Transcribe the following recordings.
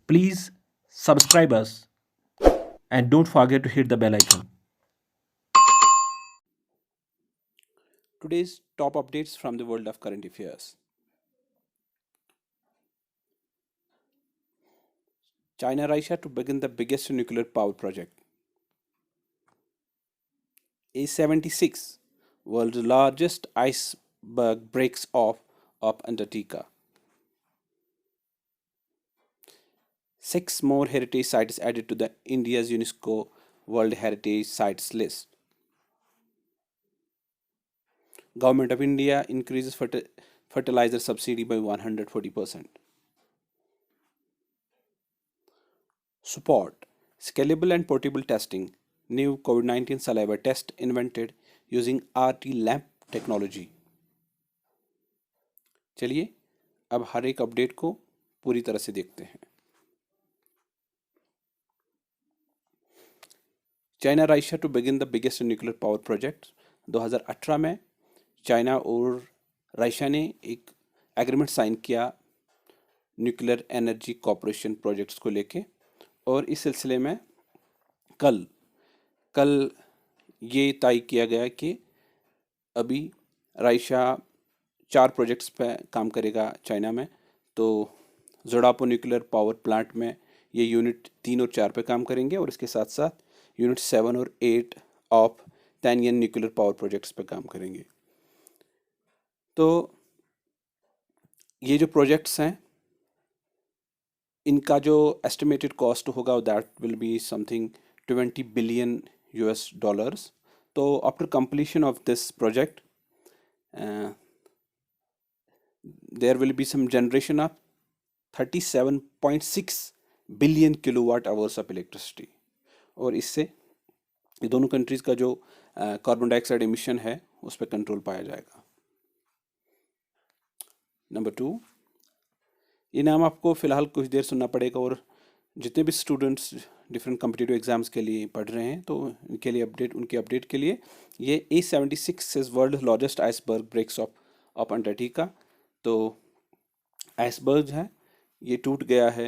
Please subscribe us and don't forget to hit the bell icon. Today's top updates from the world of current affairs. China Russia to begin the biggest nuclear power project. A-76, world's largest iceberg breaks off of Antarctica. 6 more heritage sites added to the India's UNESCO World Heritage Sites list. Government of India increases fertilizer subsidy by 140%. Support scalable and portable testing. New COVID-19 saliva test invented using RT lamp technology. चलिए अब हर एक update को पूरी तरह से देखते हैं. China Russia to begin the biggest nuclear power project. 2018 में चाइना और रशिया ने एक एग्रीमेंट साइन किया न्यूक्लियर एनर्जी कॉरपोरेशन प्रोजेक्ट्स को लेके, और इस सिलसिले में कल कल ये तय किया गया कि अभी रशिया 4 प्रोजेक्ट्स पे काम करेगा चाइना में. तो जोड़ापो न्यूक्लियर पावर प्लांट में ये यूनिट 3 और 4 पे काम करेंगे, और इसके साथ साथ यूनिट 7 और 8 ऑफ टैनियन न्यूक्लियर पावर प्रोजेक्ट्स पे काम करेंगे. तो ये जो प्रोजेक्ट्स हैं, इनका जो एस्टिमेटेड कॉस्ट होगा that will be something $20 billion. तो after completion of this project there will be some generation of 37.6 billion kilowatt hours of electricity, और इससे ये दोनों कंट्रीज़ का जो कार्बन डाइऑक्साइड एमिशन है उस पर कंट्रोल पाया जाएगा. नंबर 2, ये नाम आपको फ़िलहाल कुछ देर सुनना पड़ेगा, और जितने भी स्टूडेंट्स डिफरेंट कम्पिटिटिव एग्जाम्स के लिए पढ़ रहे हैं तो इनके लिए उनके अपडेट के लिए ये A-76 is world largest iceberg breaks off Antarctica. तो आइसबर्ग है, ये टूट गया है.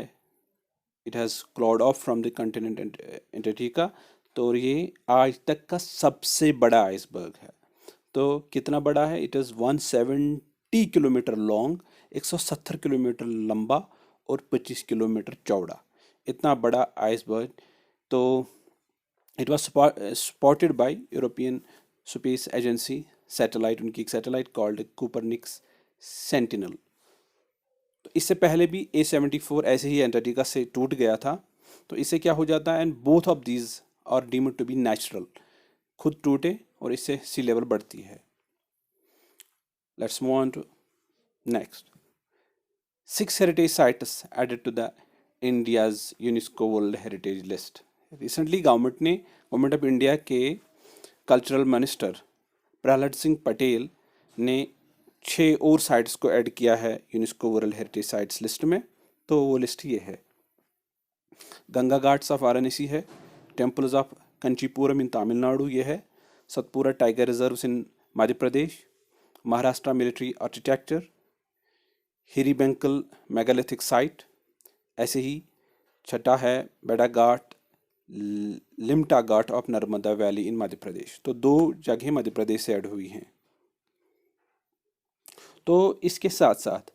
It has calved off from the continent Antarctica. तो ये आज तक का सबसे बड़ा आइसबर्ग है. तो कितना बड़ा है? It is 170 kilometre long, 170 kilometre लंबा और 25 किलोमीटर चौड़ा. इतना बड़ा आइसबर्ग. तो it was spotted bye European space agency satellite, उनकी एक सैटेलाइट कॉल्ड कोपरनिकस सेंटिनल. तो इससे पहले भी A-74 ऐसे ही अंटार्कटिका से टूट गया था. तो इससे क्या हो जाता है, and both of these are deemed to be natural. खुद टूटे और इससे सी लेवल बढ़ती है. Let's move on to next. 6 heritage sites added to the India's UNESCO World Heritage List. Recently government of India के कल्चरल मिनिस्टर प्रहलाद सिंह पटेल ने 6 और sites को ऐड किया है UNESCO world heritage sites list में. तो वो लिस्ट ये है: गंगा घाट्स ऑफ वाराणसी है, temples of Kanchipuram in Tamil ये है, Satpura tiger reserves in Madhya Pradesh, Maharashtra military architecture, Hiribenkal megalithic site. ऐसे ही छठा है Bheda Ghat, Lameta Ghat of Narmada valley in Madhya Pradesh. तो 2 जगह मध्य प्रदेश से ऐड हुई हैं. तो इसके साथ साथ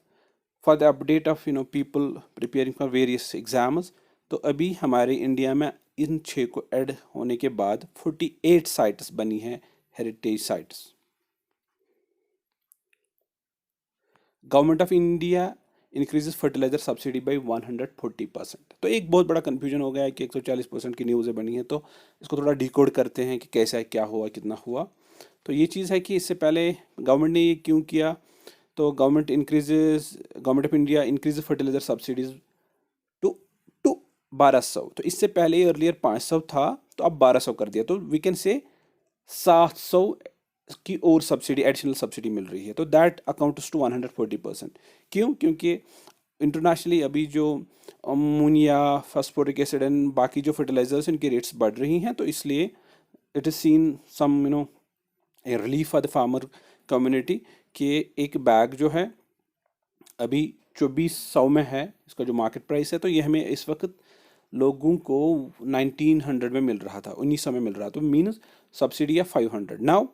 for the update of people preparing for various exams, तो अभी हमारे इंडिया में इन 6 को ऐड होने के बाद 48 साइट्स बनी हैं heritage sites. Government of India increases fertiliser subsidy by 140%. तो एक बहुत बड़ा कन्फ्यूजन हो गया है कि 140% की न्यूज़ें बनी है. तो इसको थोड़ा डिकोड करते हैं कि कैसा है, क्या हुआ, कितना हुआ. तो ये चीज़ है कि इससे पहले गवर्नमेंट ने ये क्यों किया. तो government of India increase fertiliser subsidies to two 1200. तो इससे पहले अर्लियर 500 था, तो अब 1200 कर दिया. तो वी कैन से 700 की और सब्सिडी, एडिशनल सब्सिडी मिल रही है. तो दैट अकाउंट्स टू 140%. क्यों? क्योंकि इंटरनेशनली अभी जो अमोनिया, फास्फोरिक एसिड एंड बाकी जो फर्टिलाइजर्स इनकी रेट्स बढ़ रही हैं, तो इसलिए it is seen some a relief for the farmer community कि एक बैग जो है अभी 2400 में है इसका जो मार्केट प्राइस है, तो ये हमें इस वक्त लोगों को 1900 में मिल रहा था, 1900 में मिल रहा था, तो मीन्स सब्सिडी है 500। Now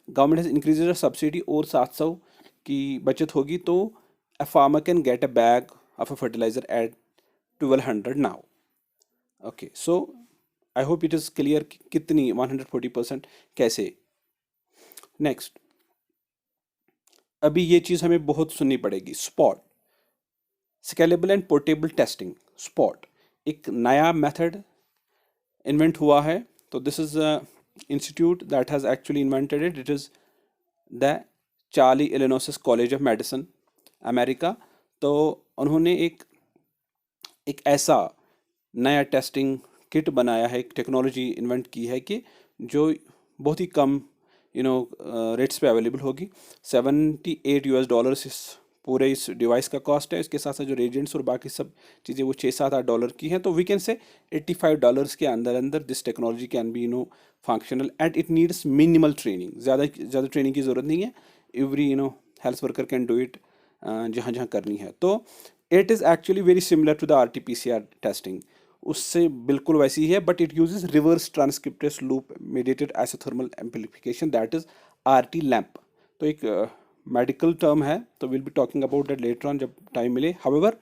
government has increase the subsidy और 700 की बचत होगी, तो a farmer can get a bag of a fertiliser at 1200 now. Okay, so I hope it is clear कितनी 140% कैसे। नेक्स्ट, अभी ये चीज़ हमें बहुत सुननी पड़ेगी, spot scalable and portable testing. Spot एक नया मेथड इन्वेंट हुआ है, तो this is institute that has actually invented it is the Charlie Illinois college of medicine America. तो उन्होंने एक एक ऐसा नया टेस्टिंग किट बनाया है, एक टेक्नोलॉजी इन्वेंट की है कि जो बहुत ही कम रेट्स पे अवेलेबल होगी। $78 इस पूरे इस डिवाइस का कॉस्ट है। इसके साथ साथ जो रेजेंट्स और बाकी सब चीज़ें वो $6-7-8 की हैं। तो वी कैन से $85 के अंदर अंदर this technology can be functional and it needs minimal training. ज़्यादा ट्रेनिंग की ज़रूरत नहीं है, every health worker can do it जहाँ जहाँ करनी है। तो it is actually very similar to the RT-PCR testing, उससे बिल्कुल वैसी ही है, but it uses reverse transcriptase loop mediated isothermal amplification, that is RT LAMP. तो एक मेडिकल टर्म है, तो will be talking about that later on जब टाइम मिले। However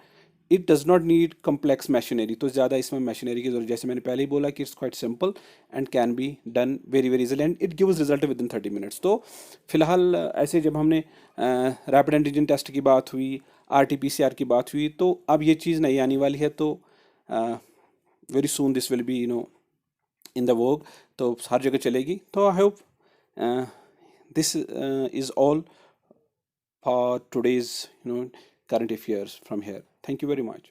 it does not need complex machinery, तो ज़्यादा इसमें मशीनरी की जरूरत, जैसे मैंने पहले ही बोला कि it's quite simple and can be done very very easily and it gives result with in 30 minutes. तो फिलहाल ऐसे जब हमने रैपिड एंटीजन टेस्ट की बात हुई, RT-PCR की बात हुई, तो अब ये चीज़ नई आने वाली है, तो very soon this will be in the work, तो हर जगह चलेगी। तो I hope this is all for today's current affairs from here. Thank you very much.